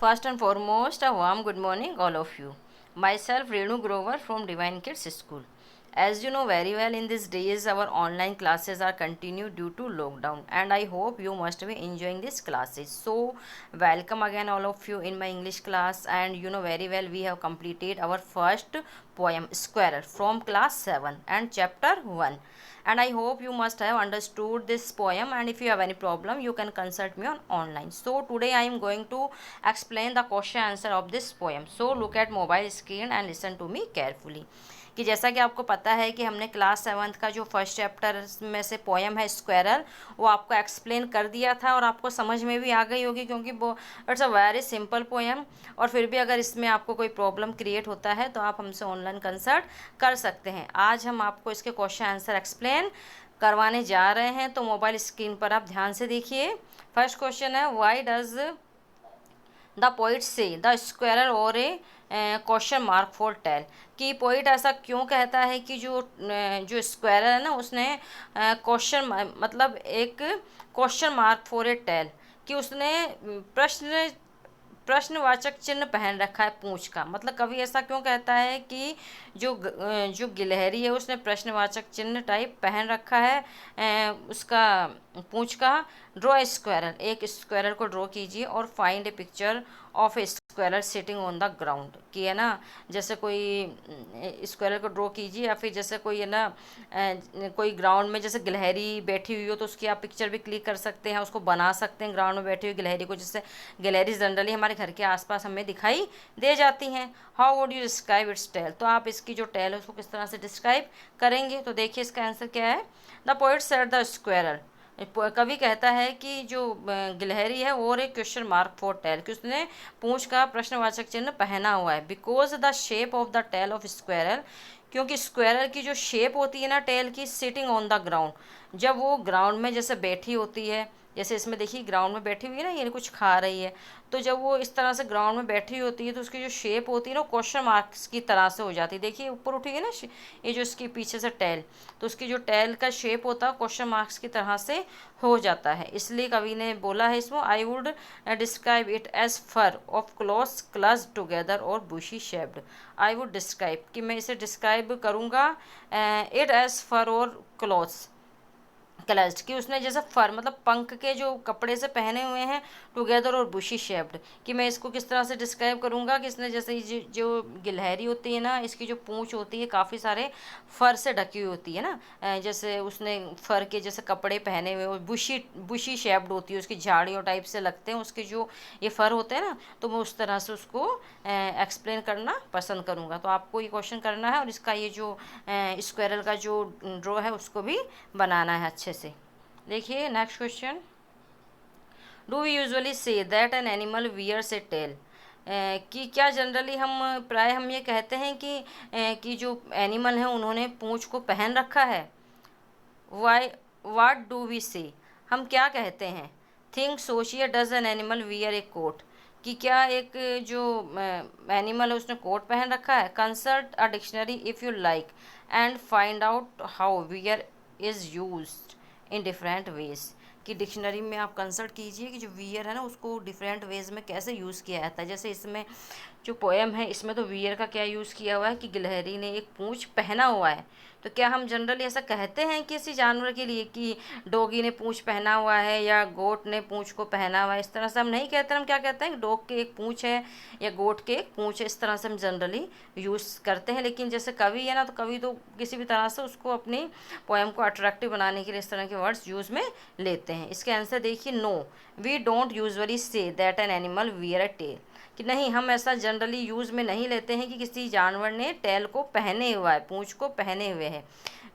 First and foremost, a warm good morning, all of you. Myself, Renu Grover from Divine Kids School. As you know very well, in these days, our online classes are continued due to lockdown, and I hope you must be enjoying these classes. So, welcome again, all of you, in my English class. And you know very well, we have completed our first poem, Squirrel, from class 7 and chapter 1, and I hope you must have understood this poem, and if you have any problem you can consult me on online. So today I am going to explain the question answer of this poem. So look at mobile screen and listen to me carefully. कि जैसा कि आपको पता है कि हमने class 7th का जो फर्स्ट चैप्टर में से पोएम है स्क्वायरल, वो आपको एक्सप्लेन कर दिया था और आपको समझ में भी आ गई होगी, क्योंकि वो it's a very simple poem. और फिर भी अगर इसमें आपको कोई प्रॉब्लम क्रिएट होता है तो आप हमसे ऑनलाइन कंसल्ट कर सकते हैं। आज हम आपको इसके क्वेश्चन आंसर एक्सप्लेन करवाने जा रहे हैं, तो मोबाइल स्क्रीन पर आप ध्यान से देखिए। फर्स्ट क्वेश्चन है, व्हाई डज द पोइट से द स्क्वायरल और ए क्वेश्चन मार्क फॉर टेल, कि पोइट ऐसा क्यों कहता है कि जो स्क्वायरल है ना उसने क्वेश्चन मतलब एक question mark for a tail, कि उसने प्रश्नवाचक चिन्ह पहन रखा है पूंछ का। मतलब कवि ऐसा क्यों कहता है कि जो गिलहरी है उसने प्रश्नवाचक चिन्ह टाइप पहन रखा है उसका पूंछ का। ड्रॉ ए स्क्वायरल, एक स्क्वायरल को ड्रॉ कीजिए और find A picture of A squirrel sitting on the ground, कि है ना जैसे कोई स्क्वायरल को ड्रॉ कीजिए, या फिर जैसे कोई है ना कोई ग्राउंड में जैसे गिलहरी बैठी हुई हो तो उसकी आप पिक्चर भी क्लिक कर सकते हैं, उसको बना सकते हैं ग्राउंड में बैठी हुई गिलहरी को। जैसे गिलहरी जनरली हमारे घर के आसपास हमें दिखाई दे जाती हैं। How would you describe its tail, तो आप इसकी जो टेल है उसको किस तरह से डिस्क्राइब करेंगे। तो देखिए इसका आंसर क्या है। The poet said the squirrel, कवि कहता है कि जो गिलहरी है वो एक क्वेश्चन मार्क फॉर टेल, कि उसने पूंछ का प्रश्नवाचक चिन्ह पहना हुआ है। Because the shape of the tail of squirrel, क्योंकि स्क्वायरल की जो शेप होती है ना टेल की, सिटिंग ऑन द ग्राउंड, जब वो ग्राउंड में जैसे बैठी होती है, जैसे इसमें देखिए ग्राउंड में बैठी हुई है ना, ये कुछ खा रही है, तो जब वो इस तरह से ग्राउंड में बैठी होती है तो उसकी जो शेप होती है ना क्वेश्चन मार्क्स की तरह से हो जाती है। देखिए ऊपर उठी है ना ये जो इसके पीछे से टेल, तो उसकी जो टेल का शेप होता है क्वेश्चन मार्क्स की तरह से हो जाता है। इसलिए कवि ने बोला है इसमें, I would describe it as fur of clothes clutch together और bushy shaped. I would describe, कि मैं इसे डिस्क्राइब करूँगा इट एज फर और क्लॉथ्स क्लच्ड, कि उसने जैसे फर मतलब पंख के जो कपड़े से पहने हुए हैं, टुगेदर और बुशी शेप्ड, कि मैं इसको किस तरह से डिस्क्राइब करूँगा कि इसने जैसे जो गिलहरी होती है ना, इसकी जो पूंछ होती है काफ़ी सारे फर से ढकी हुई होती है ना, जैसे उसने फर के जैसे कपड़े पहने हुए और बुशी शेप्ड होती है, उसकी झाड़ियों टाइप से लगते हैं उसके जो ये फर होते हैं ना, तो मैं उस तरह से उसको एक्सप्लेन करना पसंद करूँगा। तो आपको ये क्वेश्चन करना है और इसका ये जो स्क्वायरल का जो ड्रॉ है उसको भी बनाना है अच्छे से। देखिए next question, do we usually say that an animal wears a tail, कि क्या जनरली हम ये कहते हैं कि जो एनिमल है उन्होंने पूंछ को पहन रखा है। वाई वाट डू वी से, हम क्या कहते हैं। थिंक सोचिए, does an animal wear a coat, कि क्या एक जो एनिमल है उसने कोट पहन रखा है। Consult a dictionary if you like and find out how wear is used in different ways, कि डिक्शनरी में आप कंसल्ट कीजिए कि जो वियर है ना उसको डिफरेंट वेज में कैसे यूज़ किया जाता है। जैसे इसमें जो पोएम है इसमें तो वियर का क्या यूज़ किया हुआ है कि गिलहरी ने एक पूंछ पहना हुआ है। तो क्या हम जनरली ऐसा कहते हैं किसी जानवर के लिए कि डॉगी ने पूंछ पहना हुआ है या गोट ने पूंछ को पहना हुआ है, इस तरह से हम नहीं कहते। हम क्या कहते हैं, डॉग के एक पूंछ है या गोट के एक पूंछ है, इस तरह से हम जनरली यूज़ करते हैं। लेकिन जैसे कवि है ना, तो कवि तो किसी भी तरह से उसको अपनी पोएम को अट्रैक्टिव बनाने के लिए इस तरह के वर्ड्स यूज़ में लेते हैं। इसके आंसर देखिए, no we don't usually say that an animal wear a tail, कि नहीं हम ऐसा जनरली यूज़ में नहीं लेते हैं कि किसी जानवर ने टेल को पहने हुआ है, पूंछ को पहने हुए है।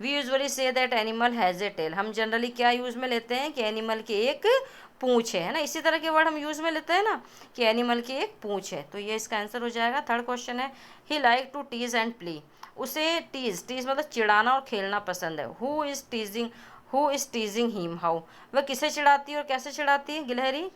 We usually say that animal has a tail, हम जनरली क्या यूज़ में लेते हैं कि एनिमल की एक पूंछ है ना, इसी तरह के वर्ड हम यूज़ में लेते हैं ना कि एनिमल की एक पूंछ है। तो ये इसका आंसर हो जाएगा। थर्ड क्वेश्चन है, he like to tease and play, उसे टीज मतलब चिढ़ाना और खेलना पसंद है। Who is teasing him, how, वह किसे चिढ़ाती है और कैसे चिढ़ाती है गिलहरी।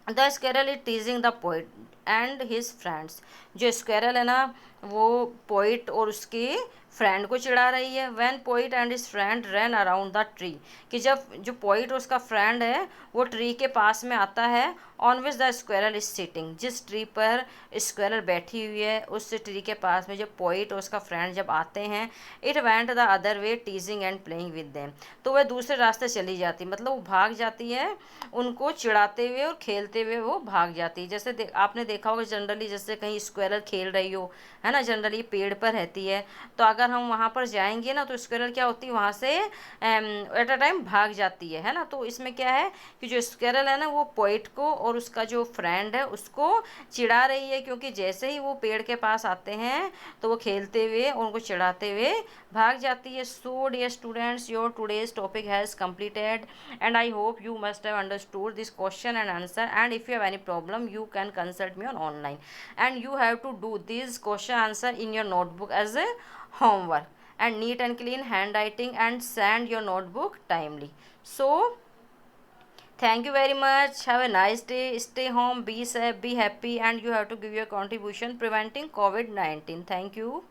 The squirrel is teasing the poet and his friends, जो स्क्वायरल है ना वो पोइट और उसके फ्रेंड को चिढ़ा रही है। When poet and his friend run around the tree, कि जब जो पोइट और उसका फ्रेंड है वो ट्री के पास में आता है, on which the squirrel is sitting, जिस ट्री पर स्क्वायरल बैठी हुई है उस ट्री के पास में जब पोइट और उसका फ्रेंड जब आते हैं, it went the other way टीजिंग and playing with them, तो वह दूसरे रास्ते चली जाती, मतलब वो भाग जाती है, उनको चिढ़ाते हुए और खेलते हुए वो भाग जाती है। जैसे आपने देखा होगा जनरली, जैसे कहीं स्क्वायरल खेल रही हो, है ना, जनरली पेड़ पर रहती है, तो अगर हम वहाँ पर जाएंगे ना तो स्क्वायरल क्या होती है, वहाँ से एट अ टाइम भाग जाती है ना। तो इसमें क्या है कि जो स्क्वायरल है ना वो पोइट को और उसका जो फ्रेंड है उसको चिढ़ा रही है, क्योंकि जैसे ही वो पेड़ के पास आते हैं तो वो खेलते हुए और उनको चिढ़ाते हुए भाग जाती है। So dear students, your today's topic has completed and I hope you must have understood this question and answer, and if you have any problem you can consult me on online, and you have to do this question answer in your notebook as a homework, and neat and clean handwriting, and send your notebook timely. So thank you very much, have a nice day, stay home, be safe, be happy, and you have to give your contribution preventing COVID-19. Thank you.